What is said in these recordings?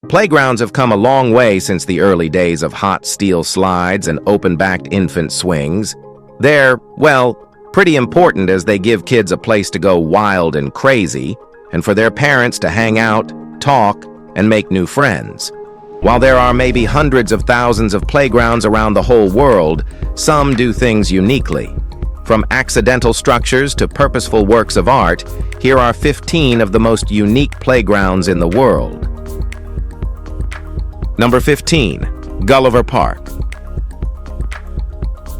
Playgrounds have come a long way since the early days of hot steel slides and open-backed infant swings. They're, well, pretty important as they give kids a place to go wild and crazy, and for their parents to hang out, talk, and make new friends. While there are maybe hundreds of thousands of playgrounds around the whole world, some do things uniquely. From accidental structures to purposeful works of art, here are 15 of the most unique playgrounds in the world. Number 15. Gulliver Park.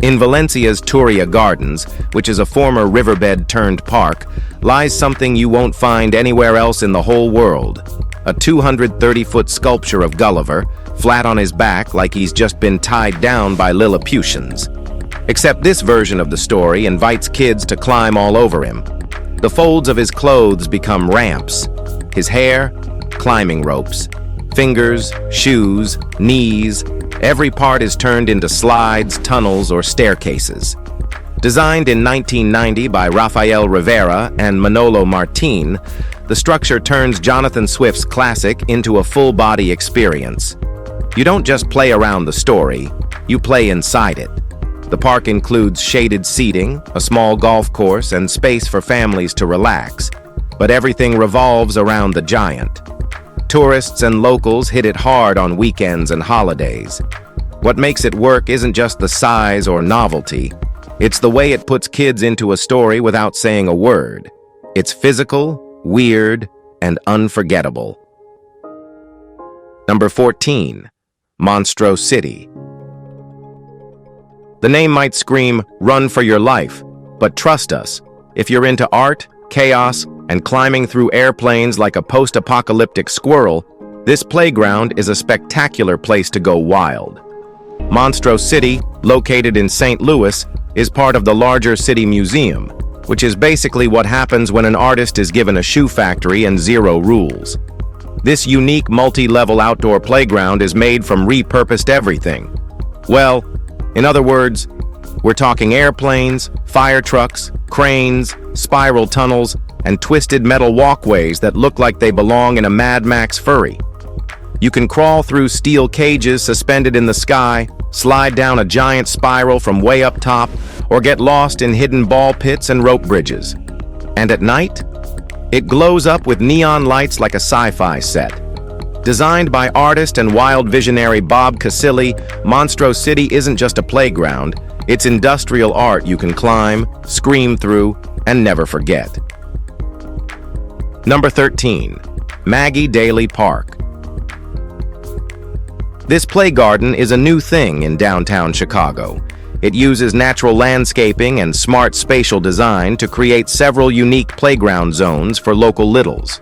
In Valencia's Turia Gardens, which is a former riverbed-turned-park, lies something you won't find anywhere else in the whole world. A 230-foot sculpture of Gulliver, flat on his back like he's just been tied down by Lilliputians. Except this version of the story invites kids to climb all over him. The folds of his clothes become ramps. His hair, climbing ropes. Fingers, shoes, knees, every part is turned into slides, tunnels, or staircases. Designed in 1990 by Rafael Rivera and Manolo Martin, the structure turns Jonathan Swift's classic into a full-body experience. You don't just play around the story, you play inside it. The park includes shaded seating, a small golf course, and space for families to relax, but everything revolves around the giant. Tourists and locals hit it hard on weekends and holidays. What makes it work isn't just the size or novelty, it's the way it puts kids into a story without saying a word. It's physical, weird, and unforgettable. Number 14. Monstro City. The name might scream, "Run for your life," but trust us, if you're into art, chaos, and climbing through airplanes like a post-apocalyptic squirrel, this playground is a spectacular place to go wild. Monstro City, located in St. Louis, is part of the larger city museum, which is basically what happens when an artist is given a shoe factory and zero rules. This unique multi-level outdoor playground is made from repurposed everything. Well, in other words, we're talking airplanes, fire trucks, cranes, spiral tunnels, and twisted metal walkways that look like they belong in a Mad Max furry. You can crawl through steel cages suspended in the sky, slide down a giant spiral from way up top, or get lost in hidden ball pits and rope bridges. And at night, it glows up with neon lights like a sci-fi set. Designed by artist and wild visionary Bob Casilli, Monstro City isn't just a playground, it's industrial art you can climb, scream through, and never forget. Number 13. Maggie Daley Park. This play garden is a new thing in downtown Chicago. It uses natural landscaping and smart spatial design to create several unique playground zones for local littles.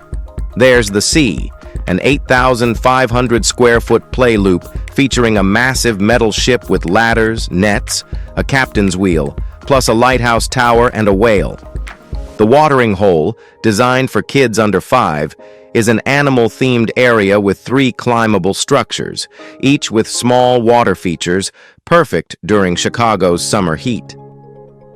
There's the Sea, an 8,500 square foot play loop featuring a massive metal ship with ladders, nets, a captain's wheel, plus a lighthouse tower and a whale. The watering hole, designed for kids under 5, is an animal-themed area with 3 climbable structures, each with small water features, perfect during Chicago's summer heat.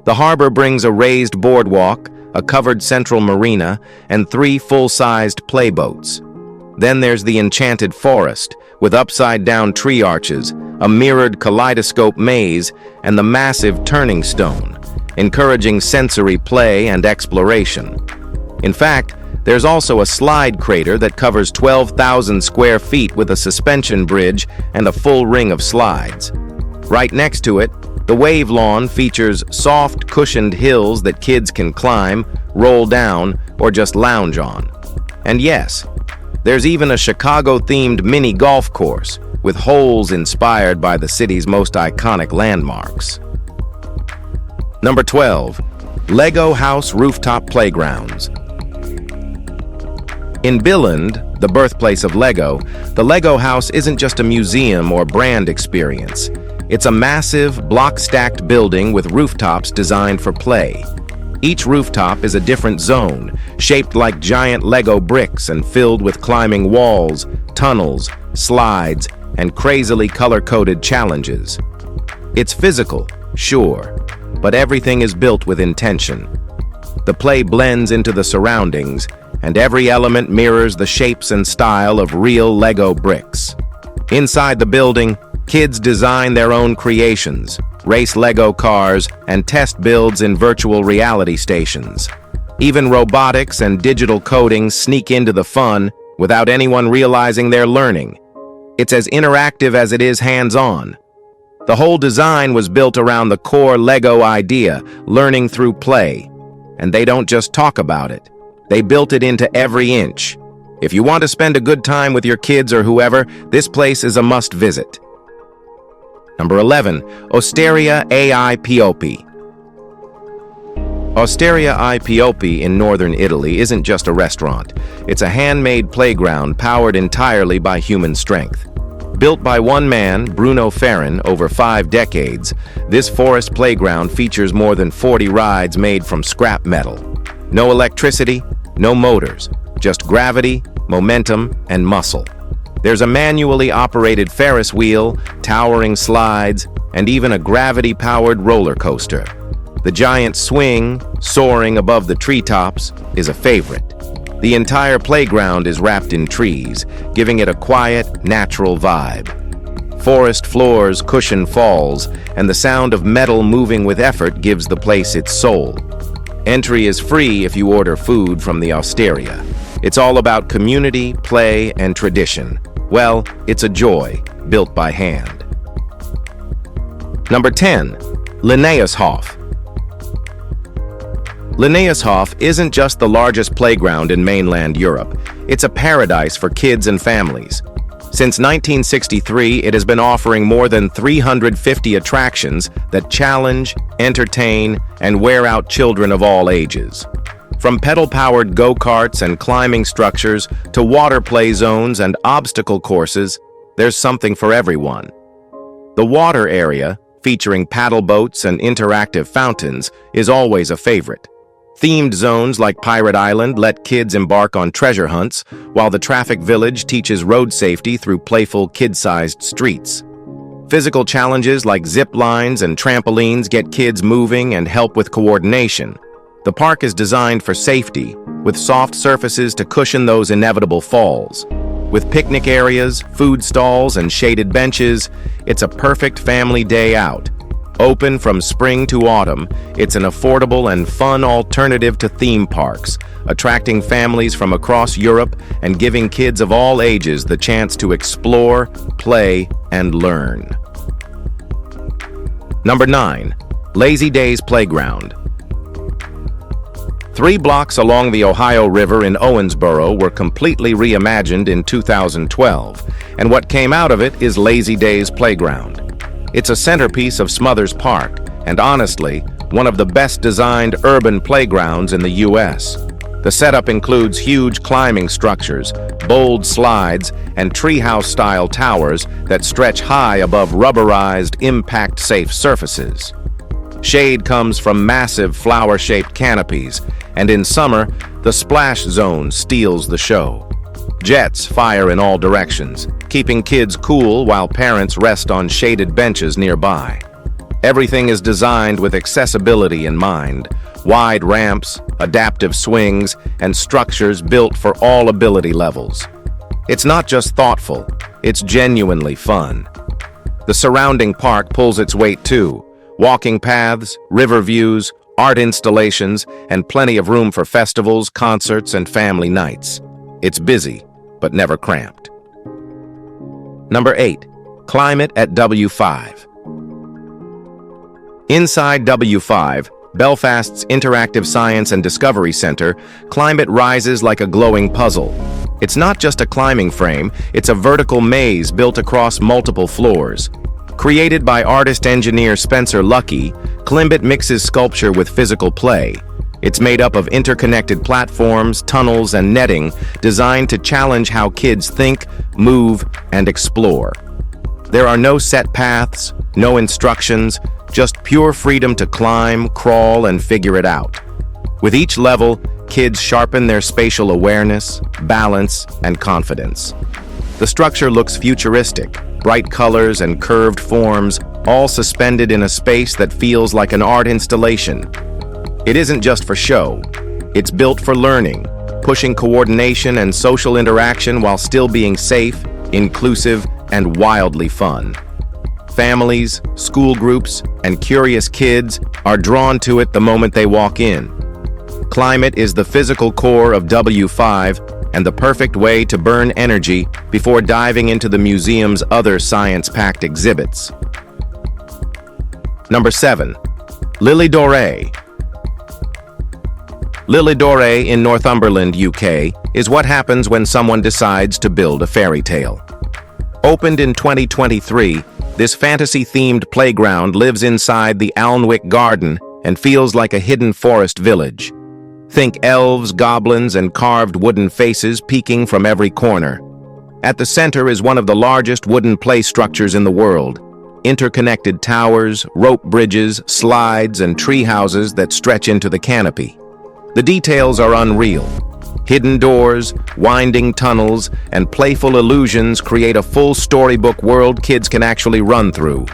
The harbor brings a raised boardwalk, a covered central marina, and 3 full-sized playboats. Then there's the enchanted forest, with upside-down tree arches, a mirrored kaleidoscope maze, and the massive turning stone, encouraging sensory play and exploration. In fact, there's also a slide crater that covers 12,000 square feet with a suspension bridge and a full ring of slides. Right next to it, the wave lawn features soft, cushioned hills that kids can climb, roll down, or just lounge on. And yes, there's even a Chicago-themed mini golf course with holes inspired by the city's most iconic landmarks. Number 12. Lego House Rooftop Playgrounds. In Billund, the birthplace of Lego, the Lego House isn't just a museum or brand experience. It's a massive, block-stacked building with rooftops designed for play. Each rooftop is a different zone, shaped like giant Lego bricks and filled with climbing walls, tunnels, slides, and crazily color-coded challenges. It's physical, sure, but everything is built with intention. The play blends into the surroundings, and every element mirrors the shapes and style of real Lego bricks. Inside the building, kids design their own creations, race Lego cars, and test builds in virtual reality stations. Even robotics and digital coding sneak into the fun without anyone realizing they're learning. It's as interactive as it is hands-on. The whole design was built around the core Lego idea, learning through play. And they don't just talk about it. They built it into every inch. If you want to spend a good time with your kids or whoever, this place is a must-visit. Number 11, Osteria ai Pioppi. Osteria ai Pioppi in northern Italy isn't just a restaurant. It's a handmade playground powered entirely by human strength. Built by one man, Bruno Ferrin, over 5 decades, this forest playground features more than 40 rides made from scrap metal. No electricity, no motors, just gravity, momentum, and muscle. There's a manually operated Ferris wheel, towering slides, and even a gravity-powered roller coaster. The giant swing, soaring above the treetops, is a favorite. The entire playground is wrapped in trees, giving it a quiet, natural vibe. Forest floors cushion falls, and the sound of metal moving with effort gives the place its soul. Entry is free if you order food from the Osteria. It's all about community, play, and tradition. Well, it's a joy, built by hand. Number 10, Linnaeushof. Linnaeushof isn't just the largest playground in mainland Europe. It's a paradise for kids and families. Since 1963, it has been offering more than 350 attractions that challenge, entertain, and wear out children of all ages. From pedal-powered go-karts and climbing structures to water play zones and obstacle courses, there's something for everyone. The water area, featuring paddle boats and interactive fountains, is always a favorite. Themed zones like Pirate Island let kids embark on treasure hunts, while the traffic village teaches road safety through playful kid-sized streets. Physical challenges like zip lines and trampolines get kids moving and help with coordination. The park is designed for safety, with soft surfaces to cushion those inevitable falls. With picnic areas, food stalls, and shaded benches, it's a perfect family day out. Open from spring to autumn, it's an affordable and fun alternative to theme parks, attracting families from across Europe and giving kids of all ages the chance to explore, play, and learn. Number 9, Lazy Days Playground. 3 blocks along the Ohio River in Owensboro were completely reimagined in 2012, and what came out of it is Lazy Days Playground. It's a centerpiece of Smothers Park, and honestly, one of the best designed urban playgrounds in the U.S. The setup includes huge climbing structures, bold slides, and treehouse-style towers that stretch high above rubberized, impact-safe surfaces. Shade comes from massive flower-shaped canopies, and in summer, the splash zone steals the show. Jets fire in all directions, keeping kids cool while parents rest on shaded benches nearby. Everything is designed with accessibility in mind. Wide ramps, adaptive swings, and structures built for all ability levels. It's not just thoughtful, it's genuinely fun. The surrounding park pulls its weight too. Walking paths, river views, art installations, and plenty of room for festivals, concerts, and family nights. It's busy, but never cramped. Number 8, Climate at W5. Inside W5, Belfast's Interactive Science and Discovery Center, climate rises like a glowing puzzle. It's not just a climbing frame, it's a vertical maze built across multiple floors. Created by artist-engineer Spencer Luckey, Climbit mixes sculpture with physical play. It's made up of interconnected platforms, tunnels, and netting designed to challenge how kids think, move, and explore. There are no set paths, no instructions, just pure freedom to climb, crawl, and figure it out. With each level, kids sharpen their spatial awareness, balance, and confidence. The structure looks futuristic, bright colors and curved forms, all suspended in a space that feels like an art installation. It isn't just for show. It's built for learning, pushing coordination and social interaction while still being safe, inclusive, and wildly fun. Families, school groups, and curious kids are drawn to it the moment they walk in. Climate is the physical core of W5 and the perfect way to burn energy before diving into the museum's other science-packed exhibits. Number 7. Lily Doré. Lily Doré in Northumberland, UK, is what happens when someone decides to build a fairy tale. Opened in 2023, this fantasy-themed playground lives inside the Alnwick Garden and feels like a hidden forest village. Think elves, goblins, and carved wooden faces peeking from every corner. At the center is one of the largest wooden play structures in the world. Interconnected towers, rope bridges, slides, and tree houses that stretch into the canopy. The details are unreal. Hidden doors, winding tunnels, and playful illusions create a full storybook world kids can actually run through.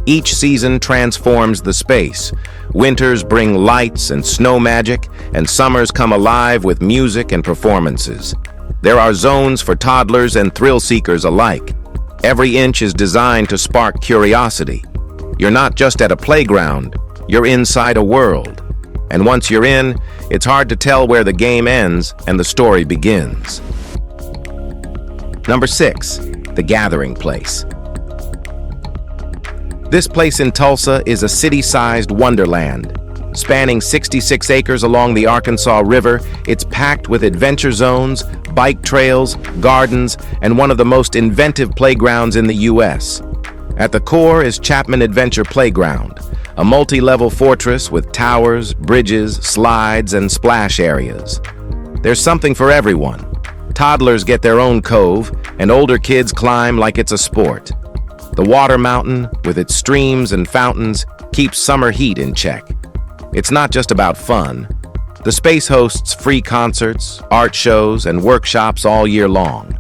Each season transforms the space. Winters bring lights and snow magic, and summers come alive with music and performances. There are zones for toddlers and thrill seekers alike. Every inch is designed to spark curiosity. You're not just at a playground, you're inside a world. And once you're in, it's hard to tell where the game ends and the story begins. Number 6. The Gathering Place. This place in Tulsa is a city-sized wonderland. Spanning 66 acres along the Arkansas River, it's packed with adventure zones, bike trails, gardens, and one of the most inventive playgrounds in the U.S. At the core is Chapman Adventure Playground, a multi-level fortress with towers, bridges, slides, and splash areas. There's something for everyone. Toddlers get their own cove, and older kids climb like it's a sport. The water mountain, with its streams and fountains, keeps summer heat in check. It's not just about fun. The space hosts free concerts, art shows, and workshops all year long.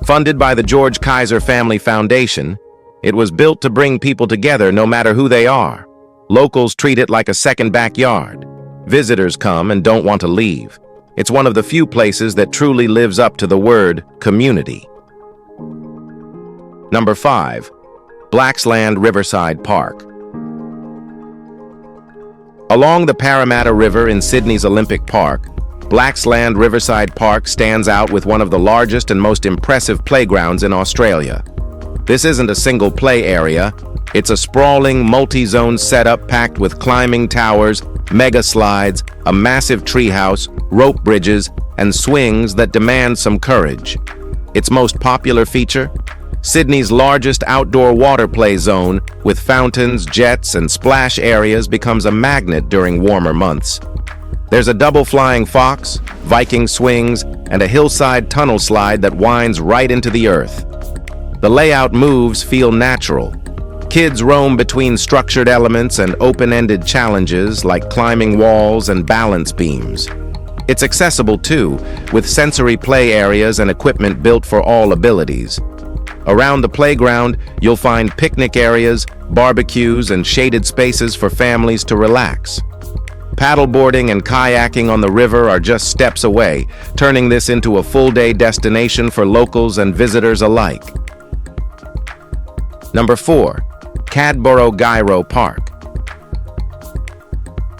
Funded by the George Kaiser Family Foundation, it was built to bring people together no matter who they are. Locals treat it like a second backyard. Visitors come and don't want to leave. It's one of the few places that truly lives up to the word community. Number 5. Blacksland Riverside Park. Along the Parramatta River in Sydney's Olympic Park, Blacksland Riverside Park stands out with one of the largest and most impressive playgrounds in Australia. This isn't a single play area. It's a sprawling, multi-zone setup packed with climbing towers, mega slides, a massive treehouse, rope bridges, and swings that demand some courage. Its most popular feature? Sydney's largest outdoor water play zone, with fountains, jets, and splash areas, becomes a magnet during warmer months. There's a double flying fox, Viking swings, and a hillside tunnel slide that winds right into the earth. The layout moves feel natural. Kids roam between structured elements and open-ended challenges like climbing walls and balance beams. It's accessible too, with sensory play areas and equipment built for all abilities. Around the playground, you'll find picnic areas, barbecues, and shaded spaces for families to relax. Paddleboarding and kayaking on the river are just steps away, turning this into a full-day destination for locals and visitors alike. Number 4. Cadborough Gyro Park.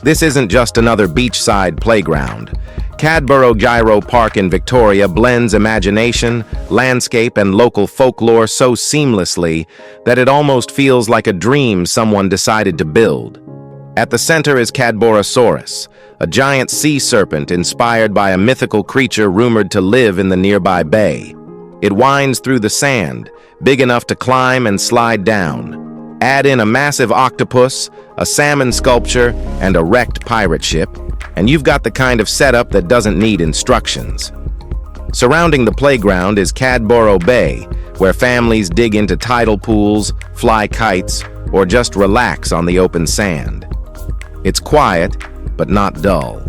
This isn't just another beachside playground. Cadborough Gyro Park in Victoria blends imagination, landscape, and local folklore so seamlessly that it almost feels like a dream someone decided to build. At the center is Cadborosaurus, a giant sea serpent inspired by a mythical creature rumored to live in the nearby bay. It winds through the sand, big enough to climb and slide down. Add in a massive octopus, a salmon sculpture, and a wrecked pirate ship, and you've got the kind of setup that doesn't need instructions. Surrounding the playground is Cadborough Bay, where families dig into tidal pools, fly kites, or just relax on the open sand. It's quiet, but not dull.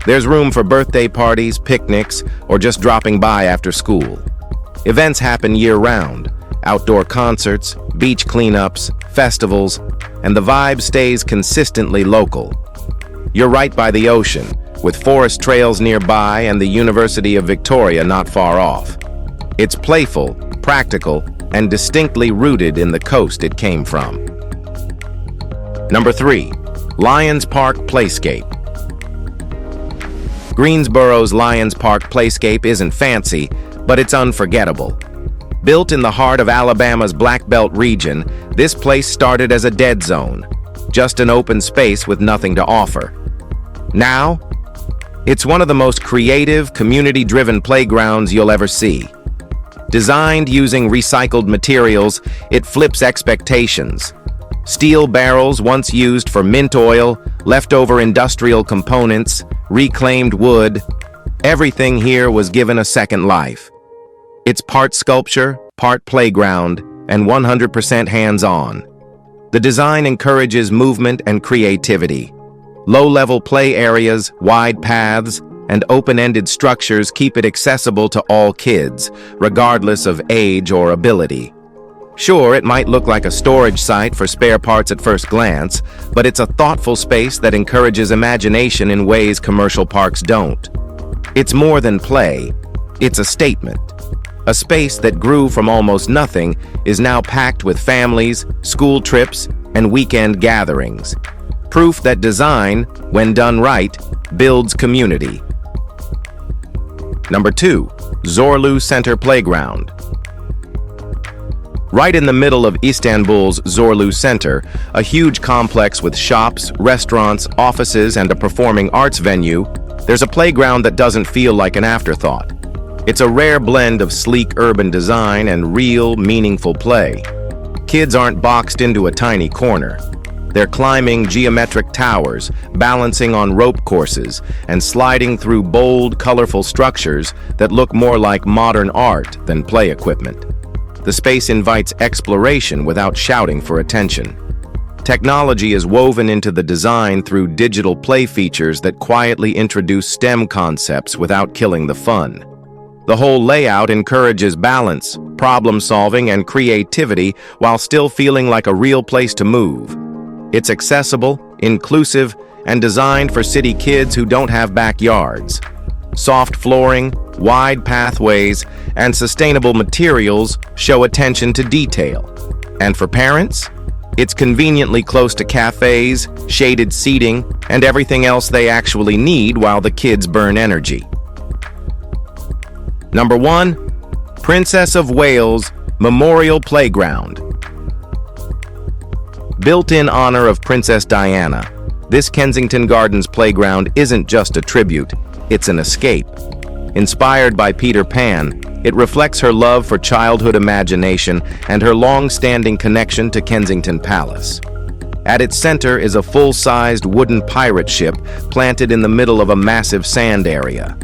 There's room for birthday parties, picnics, or just dropping by after school. Events happen year-round: outdoor concerts, beach cleanups, festivals, and the vibe stays consistently local. You're right by the ocean, with forest trails nearby and the University of Victoria not far off. It's playful, practical, and distinctly rooted in the coast it came from. Number 3. Lions Park Playscape. Greensboro's Lions Park Playscape isn't fancy, but it's unforgettable. Built in the heart of Alabama's Black Belt region, this place started as a dead zone, just an open space with nothing to offer. Now, it's one of the most creative, community-driven playgrounds you'll ever see. Designed using recycled materials, it flips expectations. Steel barrels once used for mint oil, leftover industrial components, reclaimed wood. Everything here was given a second life. It's part sculpture, part playground, and 100% hands-on. The design encourages movement and creativity. Low-level play areas, wide paths, and open-ended structures keep it accessible to all kids, regardless of age or ability. Sure, it might look like a storage site for spare parts at first glance, but it's a thoughtful space that encourages imagination in ways commercial parks don't. It's more than play, it's a statement. A space that grew from almost nothing is now packed with families, school trips, and weekend gatherings. Proof that design, when done right, builds community. Number 2. Zorlu Center Playground. Right in the middle of Istanbul's Zorlu Center, a huge complex with shops, restaurants, offices, and a performing arts venue, there's a playground that doesn't feel like an afterthought. It's a rare blend of sleek urban design and real, meaningful play. Kids aren't boxed into a tiny corner. They're climbing geometric towers, balancing on rope courses, and sliding through bold, colorful structures that look more like modern art than play equipment. The space invites exploration without shouting for attention. Technology is woven into the design through digital play features that quietly introduce STEM concepts without killing the fun. The whole layout encourages balance, problem-solving, and creativity while still feeling like a real place to move. It's accessible, inclusive, and designed for city kids who don't have backyards. Soft flooring, wide pathways, and sustainable materials show attention to detail. And for parents, it's conveniently close to cafes, shaded seating, and everything else they actually need while the kids burn energy. Number 1. Princess of Wales Memorial Playground. Built in honor of Princess Diana, this Kensington Gardens playground isn't just a tribute, it's an escape. Inspired by Peter Pan, it reflects her love for childhood imagination and her long-standing connection to Kensington Palace. At its center is a full-sized wooden pirate ship planted in the middle of a massive sand area.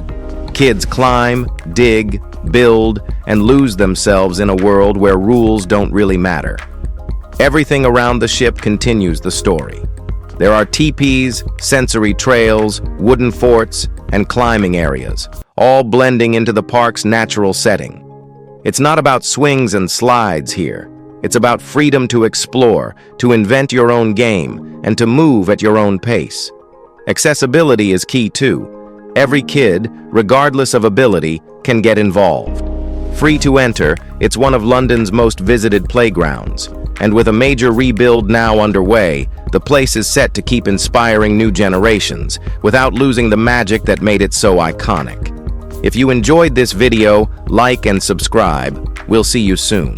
Kids climb, dig, build, and lose themselves in a world where rules don't really matter. Everything around the ship continues the story. There are teepees, sensory trails, wooden forts, and climbing areas, all blending into the park's natural setting. It's not about swings and slides here. It's about freedom to explore, to invent your own game, and to move at your own pace. Accessibility is key too. Every kid, regardless of ability, can get involved. Free to enter, it's one of London's most visited playgrounds. And with a major rebuild now underway, the place is set to keep inspiring new generations, without losing the magic that made it so iconic. If you enjoyed this video, like and subscribe. We'll see you soon.